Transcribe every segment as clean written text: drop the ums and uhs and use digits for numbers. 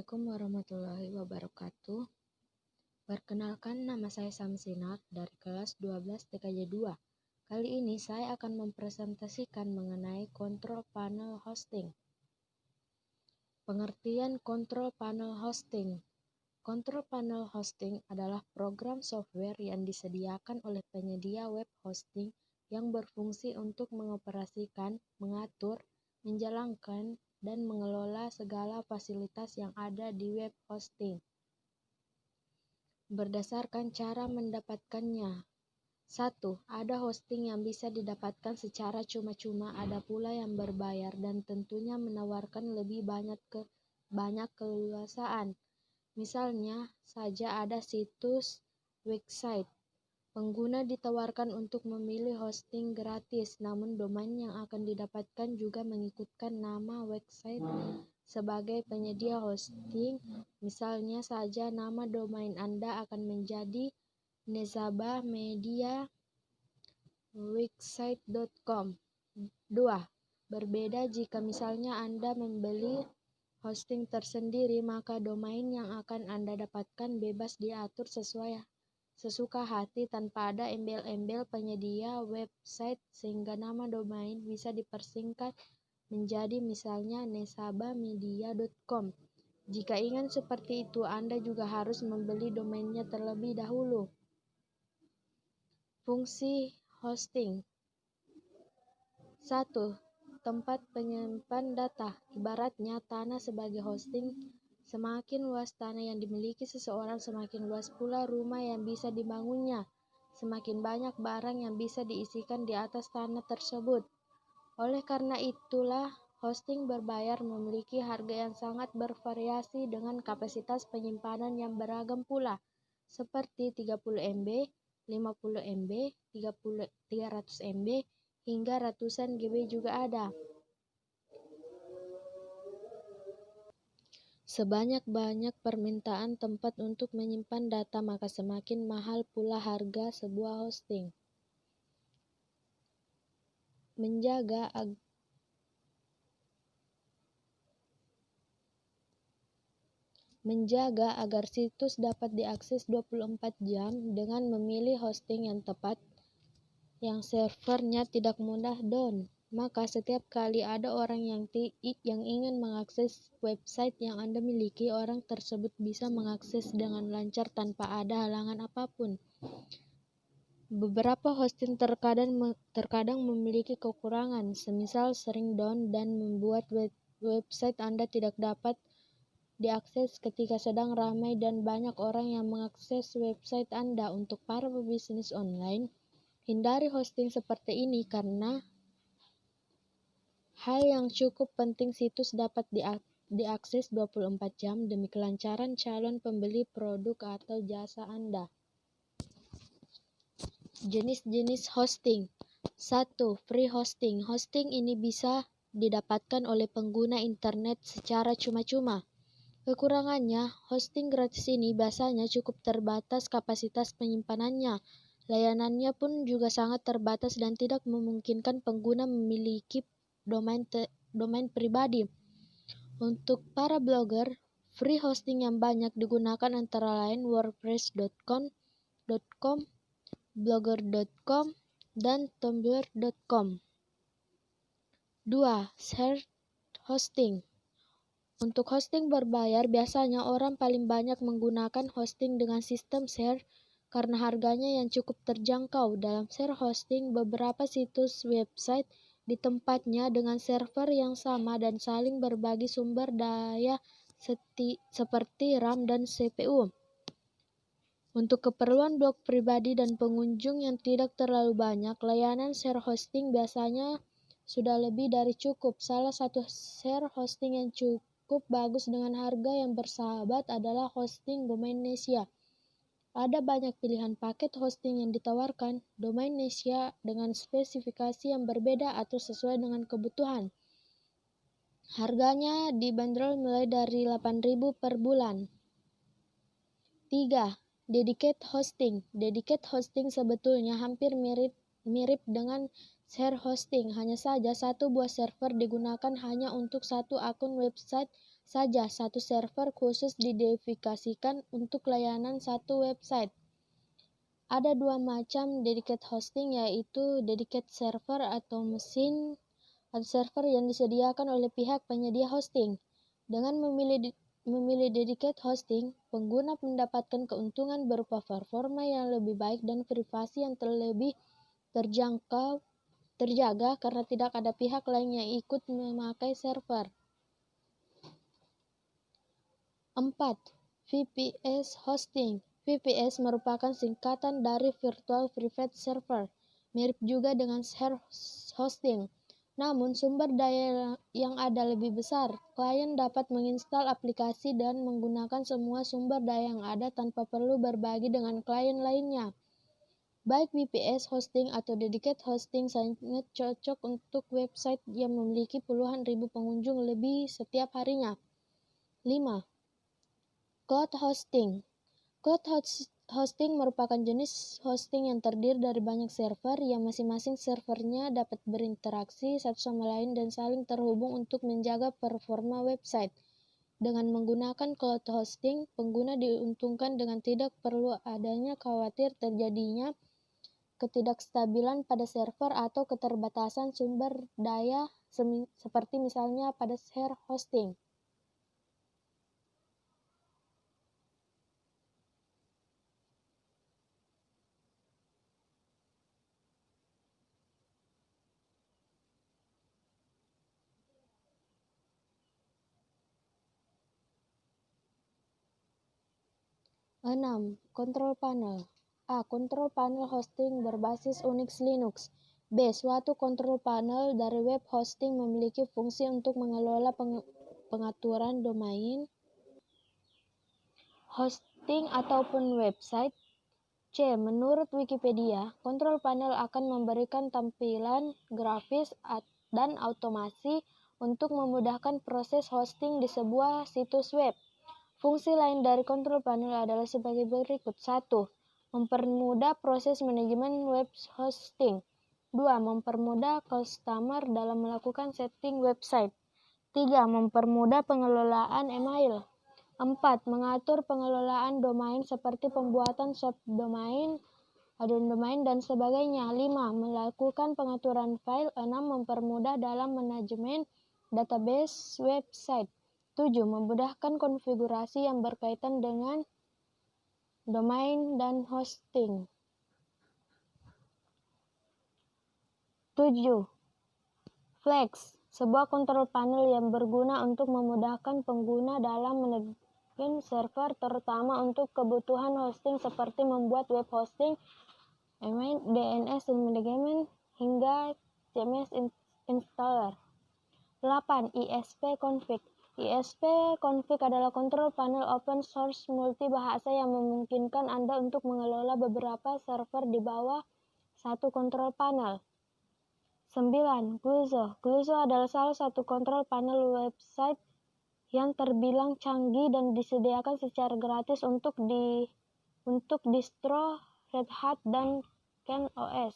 Assalamualaikum warahmatullahi wabarakatuh. Perkenalkan, nama saya Samsinar dari kelas 12 TKJ 2. Kali ini saya akan mempresentasikan mengenai kontrol panel hosting. Pengertian kontrol panel hosting. Kontrol panel hosting adalah program software yang disediakan oleh penyedia web hosting yang berfungsi untuk mengoperasikan, mengatur, menjalankan, dan mengelola segala fasilitas yang ada di web hosting. Berdasarkan cara mendapatkannya. 1. Ada hosting yang bisa didapatkan secara cuma-cuma, ada pula yang berbayar dan tentunya menawarkan lebih banyak keleluasaan. Misalnya saja ada situs website. Pengguna ditawarkan untuk memilih hosting gratis, namun domain yang akan didapatkan juga mengikutkan nama website sebagai penyedia hosting. Misalnya saja nama domain Anda akan menjadi nezabahmediawebsite.com. 2. Berbeda jika misalnya Anda membeli hosting tersendiri, maka domain yang akan Anda dapatkan bebas diatur sesuka hati tanpa ada embel-embel penyedia website, sehingga nama domain bisa dipersingkat menjadi misalnya nezabahmedia.com. Jika ingin seperti itu, Anda juga harus membeli domainnya terlebih dahulu. Fungsi hosting. 1. Tempat penyimpan data. Ibaratnya tanah sebagai hosting. Semakin luas tanah yang dimiliki seseorang, semakin luas pula rumah yang bisa dibangunnya. Semakin banyak barang yang bisa diisikan di atas tanah tersebut. Oleh karena itulah, hosting berbayar memiliki harga yang sangat bervariasi dengan kapasitas penyimpanan yang beragam pula, seperti 30 MB, 50 MB, 300 MB, hingga ratusan GB juga ada. Sebanyak-banyak permintaan tempat untuk menyimpan data, maka semakin mahal pula harga sebuah hosting. Menjaga agar situs dapat diakses 24 jam dengan memilih hosting yang tepat, yang servernya tidak mudah down. Maka setiap kali ada orang yang ingin mengakses website yang Anda miliki, orang tersebut bisa mengakses dengan lancar tanpa ada halangan apapun. Beberapa hosting terkadang memiliki kekurangan, semisal sering down dan membuat website Anda tidak dapat diakses ketika sedang ramai dan banyak orang yang mengakses website Anda. Untuk para pebisnis online, hindari hosting seperti ini karena hal yang cukup penting, situs dapat diakses 24 jam demi kelancaran calon pembeli produk atau jasa Anda. Jenis-jenis hosting. 1. Free hosting. Hosting ini bisa didapatkan oleh pengguna internet secara cuma-cuma. Kekurangannya, hosting gratis ini biasanya cukup terbatas kapasitas penyimpanannya. Layanannya pun juga sangat terbatas dan tidak memungkinkan pengguna memiliki domain pribadi. Untuk para blogger, free hosting yang banyak digunakan antara lain wordpress.com, blogger.com, dan tumblr.com. 2. Shared hosting. Untuk hosting berbayar, biasanya orang paling banyak menggunakan hosting dengan sistem share karena harganya yang cukup terjangkau. Dalam share hosting, beberapa situs website di tempatnya dengan server yang sama dan saling berbagi sumber daya seperti RAM dan CPU. Untuk keperluan blog pribadi dan pengunjung yang tidak terlalu banyak, layanan share hosting biasanya sudah lebih dari cukup. Salah satu share hosting yang cukup bagus dengan harga yang bersahabat adalah hosting Domainnesia. Ada banyak pilihan paket hosting yang ditawarkan. Domainnesia dengan spesifikasi yang berbeda atau sesuai dengan kebutuhan. Harganya dibanderol mulai dari 8.000 per bulan. 3. Dedicated hosting. Dedicated hosting sebetulnya hampir mirip dengan share hosting, hanya saja satu buah server digunakan hanya untuk satu akun website saja satu server khusus didedikasikan untuk layanan satu website. Ada dua macam dedicated hosting, yaitu dedicated server atau mesin atau server yang disediakan oleh pihak penyedia hosting. Dengan memilih dedicated hosting, pengguna mendapatkan keuntungan berupa performa yang lebih baik dan privasi yang lebih terjaga karena tidak ada pihak lain yang ikut memakai server. 4. VPS Hosting. VPS merupakan singkatan dari Virtual Private Server, mirip juga dengan share hosting. Namun, sumber daya yang ada lebih besar. Klien dapat menginstal aplikasi dan menggunakan semua sumber daya yang ada tanpa perlu berbagi dengan klien lainnya. Baik VPS hosting atau dedicated hosting sangat cocok untuk website yang memiliki puluhan ribu pengunjung lebih setiap harinya. 5. Cloud hosting. Cloud hosting merupakan jenis hosting yang terdiri dari banyak server yang masing-masing servernya dapat berinteraksi satu sama lain dan saling terhubung untuk menjaga performa website. Dengan menggunakan cloud hosting, pengguna diuntungkan dengan tidak perlu adanya khawatir terjadinya ketidakstabilan pada server atau keterbatasan sumber daya seperti misalnya pada share hosting. 6. Control Panel. A. Control Panel hosting berbasis Unix Linux. B. Suatu control panel dari web hosting memiliki fungsi untuk mengelola pengaturan domain, hosting ataupun website. C. Menurut Wikipedia, control panel akan memberikan tampilan grafis dan otomasi untuk memudahkan proses hosting di sebuah situs web. Fungsi lain dari control panel adalah sebagai berikut. 1. Mempermudah proses manajemen web hosting. 2. Mempermudah customer dalam melakukan setting website. 3. Mempermudah pengelolaan email. 4. Mengatur pengelolaan domain seperti pembuatan subdomain, addon domain, dan sebagainya. 5. Melakukan pengaturan file. 6. Mempermudah dalam manajemen database website. 7. Memudahkan konfigurasi yang berkaitan dengan domain dan hosting. 7. Flex, sebuah kontrol panel yang berguna untuk memudahkan pengguna dalam manajemen server, terutama untuk kebutuhan hosting seperti membuat web hosting, email, DNS management, hingga CMS installer. 8. ISP config. ISP config adalah kontrol panel open source multi bahasa yang memungkinkan Anda untuk mengelola beberapa server di bawah satu kontrol panel. 9. Gluzo. Gluzo adalah salah satu kontrol panel website yang terbilang canggih dan disediakan secara gratis untuk distro Red Hat dan CentOS.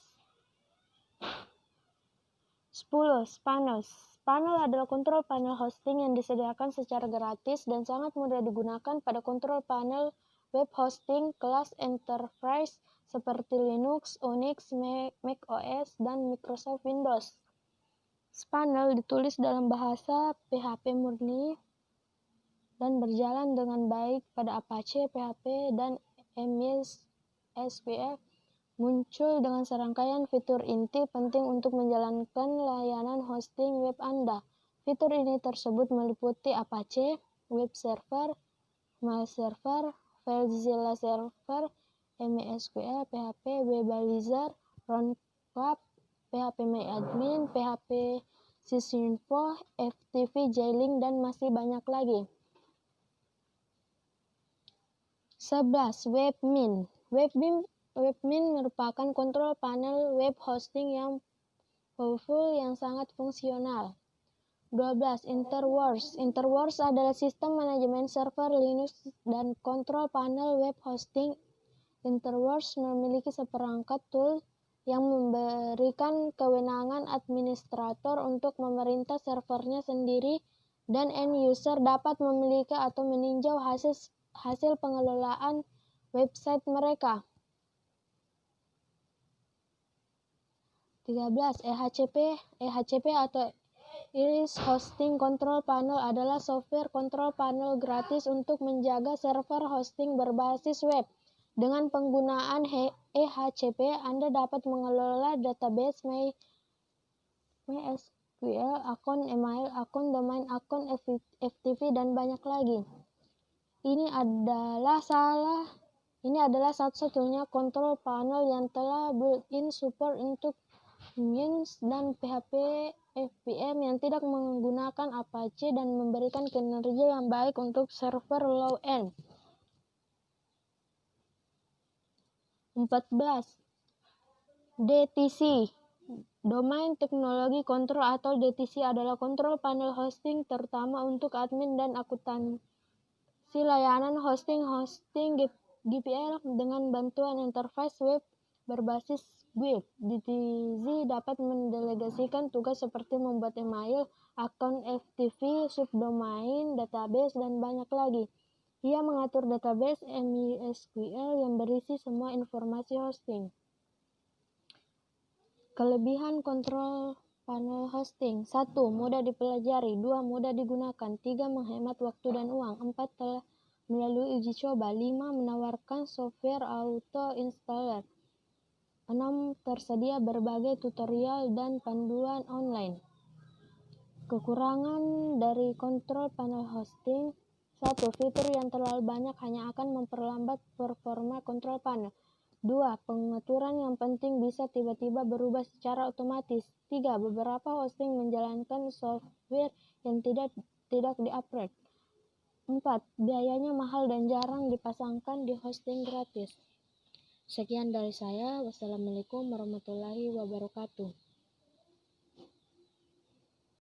10. Spanel. Spanel adalah kontrol panel hosting yang disediakan secara gratis dan sangat mudah digunakan pada kontrol panel web hosting kelas enterprise seperti Linux, Unix, Mac OS, dan Microsoft Windows. Spanel ditulis dalam bahasa PHP murni dan berjalan dengan baik pada Apache, PHP, dan MySQL. Muncul dengan serangkaian fitur inti penting untuk menjalankan layanan hosting web Anda. Fitur ini tersebut meliputi Apache Web Server, Mail Server, FileZilla Server, MySQL, PHP Webalizer, Runclap, PHPMyAdmin, PHP Sysinfo, FTP Jailing, dan masih banyak lagi. 11. Webmin. Webmin merupakan kontrol panel web hosting yang powerful yang sangat fungsional. 12. Interwars. Interwars adalah sistem manajemen server Linux dan kontrol panel web hosting. Interwars memiliki seperangkat tool yang memberikan kewenangan administrator untuk memerintah servernya sendiri dan end user dapat memiliki atau meninjau hasil pengelolaan website mereka. 13. EHCP atau Ease Hosting Control Panel adalah software control panel gratis untuk menjaga server hosting berbasis web. Dengan penggunaan EHCP, Anda dapat mengelola database MySQL, akun email, akun domain, akun FTP, dan banyak lagi. Ini adalah satu-satunya control panel yang telah built-in support untuk Windows dan PHP FPM yang tidak menggunakan Apache dan memberikan kinerja yang baik untuk server low-end. 14. DTC Domain Technology Control atau DTC adalah kontrol panel hosting terutama untuk admin dan akuntansi layanan hosting GPL dengan bantuan interface web berbasis GUID. DTC dapat mendelegasikan tugas seperti membuat email, akun FTP, subdomain, database, dan banyak lagi. Ia mengatur database MySQL yang berisi semua informasi hosting. Kelebihan kontrol panel hosting. 1. Mudah dipelajari. 2. Mudah digunakan. 3. Menghemat waktu dan uang. 4. Telah melalui uji coba. 5. Menawarkan software auto installer. 6. Tersedia berbagai tutorial dan panduan online. Kekurangan dari kontrol panel hosting. 1. Fitur yang terlalu banyak hanya akan memperlambat performa kontrol panel. 2. Pengaturan yang penting bisa tiba-tiba berubah secara otomatis. 3. Beberapa hosting menjalankan software yang tidak di-upgrade. 4. Biayanya mahal dan jarang dipasangkan di hosting gratis. Sekian dari saya. Wassalamualaikum warahmatullahi wabarakatuh.